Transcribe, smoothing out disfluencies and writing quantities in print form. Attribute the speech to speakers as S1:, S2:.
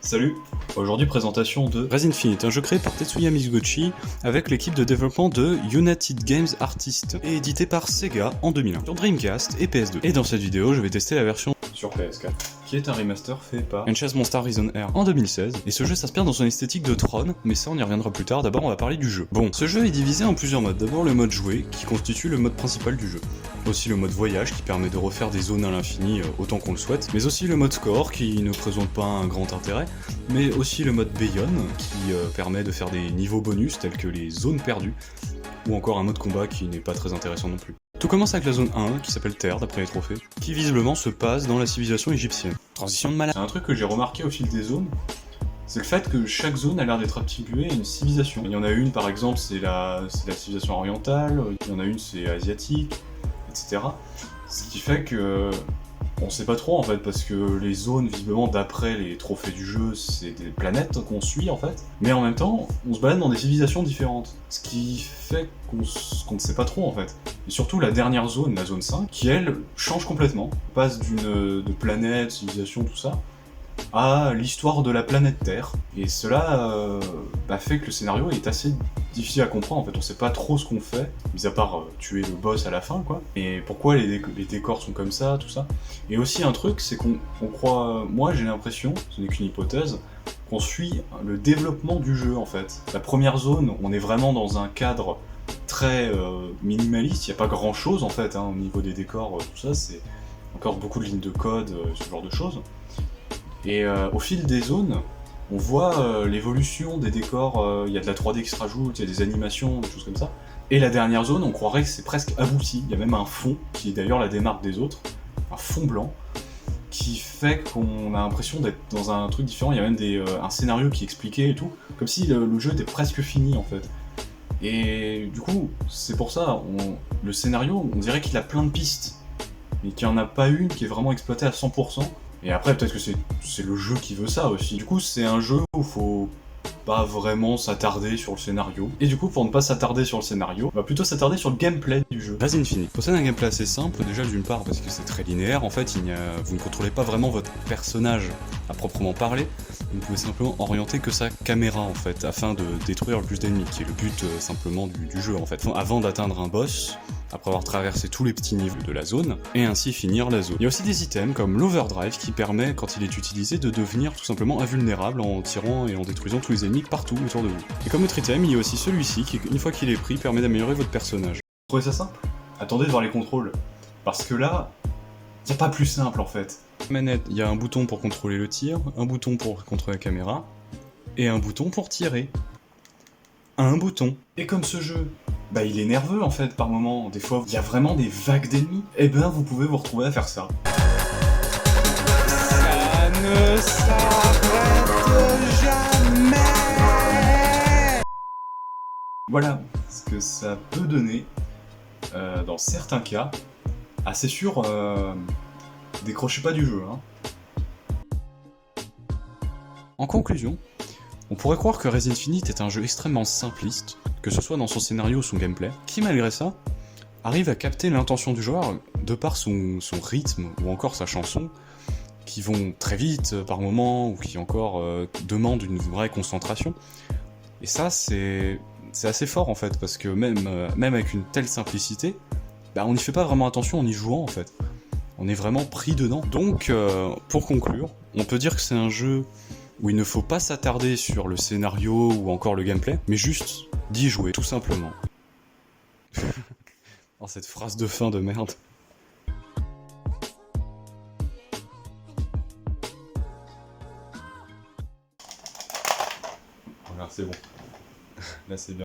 S1: Salut. Aujourd'hui présentation de
S2: Res Infinite, un jeu créé par Tetsuya Mizuguchi avec l'équipe de développement de United Games Artists et édité par Sega en 2001 sur Dreamcast et PS2. Et dans cette vidéo, je vais tester la version
S1: sur PS4, qui est un remaster fait par
S2: Enchantment Monster Risen R en 2016. Et ce jeu s'inspire dans son esthétique de Tron, mais ça on y reviendra plus tard. D'abord on va parler du jeu. Bon, ce jeu est divisé en plusieurs modes. D'abord le mode jouet, qui constitue le mode principal du jeu. Aussi le mode voyage, qui permet de refaire des zones à l'infini autant qu'on le souhaite. Mais aussi le mode score, qui ne présente pas un grand intérêt. Mais aussi le mode Beyond, qui permet de faire des niveaux bonus, tels que les zones perdues. Ou encore un mode combat qui n'est pas très intéressant non plus. Tout commence avec la zone 1, qui s'appelle Terre, d'après les trophées, qui visiblement se passe dans la civilisation égyptienne. Transition de malade.
S1: C'est un truc que j'ai remarqué au fil des zones, c'est le fait que chaque zone a l'air d'être attribuée à une civilisation. Il y en a une par exemple, c'est la civilisation orientale, il y en a une c'est asiatique, etc. Ce qui fait que on sait pas trop en fait, parce que les zones, visiblement d'après les trophées du jeu, c'est des planètes qu'on suit en fait. Mais en même temps, on se balade dans des civilisations différentes. Ce qui fait qu'on ne sait pas trop en fait. Et surtout la dernière zone, la zone 5, qui elle change complètement. On passe de planète, civilisation, tout ça, à l'histoire de la planète Terre. Et cela fait que le scénario est assez difficile à comprendre, en fait on sait pas trop ce qu'on fait, mis à part tuer le boss à la fin quoi. Et pourquoi les décors sont comme ça, tout ça. Et aussi un truc, c'est qu'on croit, moi j'ai l'impression, ce n'est qu'une hypothèse, qu'on suit le développement du jeu en fait. La première zone, on est vraiment dans un cadre très minimaliste, il n'y a pas grand chose en fait au niveau des décors, tout ça, c'est encore beaucoup de lignes de code, ce genre de choses. Et au fil des zones, on voit l'évolution des décors, il y a de la 3D qui se rajoute, il y a des animations, des choses comme ça. Et la dernière zone, on croirait que c'est presque abouti, il y a même un fond, qui est d'ailleurs la démarque des autres, un fond blanc, qui fait qu'on a l'impression d'être dans un truc différent, il y a même un scénario qui est expliqué et tout, comme si le jeu était presque fini en fait. Et du coup, c'est pour ça, le scénario, on dirait qu'il a plein de pistes, mais qu'il n'y en a pas une qui est vraiment exploitée à 100%. Et après, peut-être que c'est le jeu qui veut ça aussi. Du coup, c'est un jeu où faut pas vraiment s'attarder sur le scénario. Et du coup, pour ne pas s'attarder sur le scénario, on va plutôt s'attarder sur le gameplay du jeu.
S2: Res Infinite possède un gameplay assez simple, déjà d'une part parce que c'est très linéaire, en fait vous ne contrôlez pas vraiment votre personnage à proprement parler, vous ne pouvez simplement orienter que sa caméra en fait, afin de détruire le plus d'ennemis, qui est le but simplement du jeu en fait. Avant d'atteindre un boss, après avoir traversé tous les petits niveaux de la zone, et ainsi finir la zone. Il y a aussi des items comme l'Overdrive qui permet, quand il est utilisé, de devenir tout simplement invulnérable en tirant et en détruisant tous les ennemis partout autour de vous. Et comme autre item, il y a aussi celui-ci qui, une fois qu'il est pris, permet d'améliorer votre personnage.
S1: Vous trouvez ça simple? Attendez de voir les contrôles. Parce que là, y a pas plus simple en fait.
S2: Manette, il y a un bouton pour contrôler le tir, un bouton pour contrôler la caméra, et un bouton pour tirer. Un bouton.
S1: Et comme ce jeu, il est nerveux en fait par moment, des fois il y a vraiment des vagues d'ennemis, et vous pouvez vous retrouver à faire ça.
S2: Ça ne s'arrête jamais.
S1: Voilà ce que ça peut donner, dans certains cas. Ah c'est sûr, décrochez pas du jeu, hein.
S2: En conclusion, on pourrait croire que Res Infinite est un jeu extrêmement simpliste, que ce soit dans son scénario ou son gameplay, qui malgré ça, arrive à capter l'intention du joueur de par son rythme ou encore sa chanson, qui vont très vite par moments, ou qui encore demandent une vraie concentration. Et ça, c'est assez fort en fait, parce que même avec une telle simplicité, on n'y fait pas vraiment attention en y jouant en fait. On est vraiment pris dedans. Donc, pour conclure, on peut dire que c'est un jeu où il ne faut pas s'attarder sur le scénario ou encore le gameplay, mais juste d'y jouer, tout simplement. Oh, cette phrase de fin de merde.
S1: Voilà, c'est bon. Là c'est bien.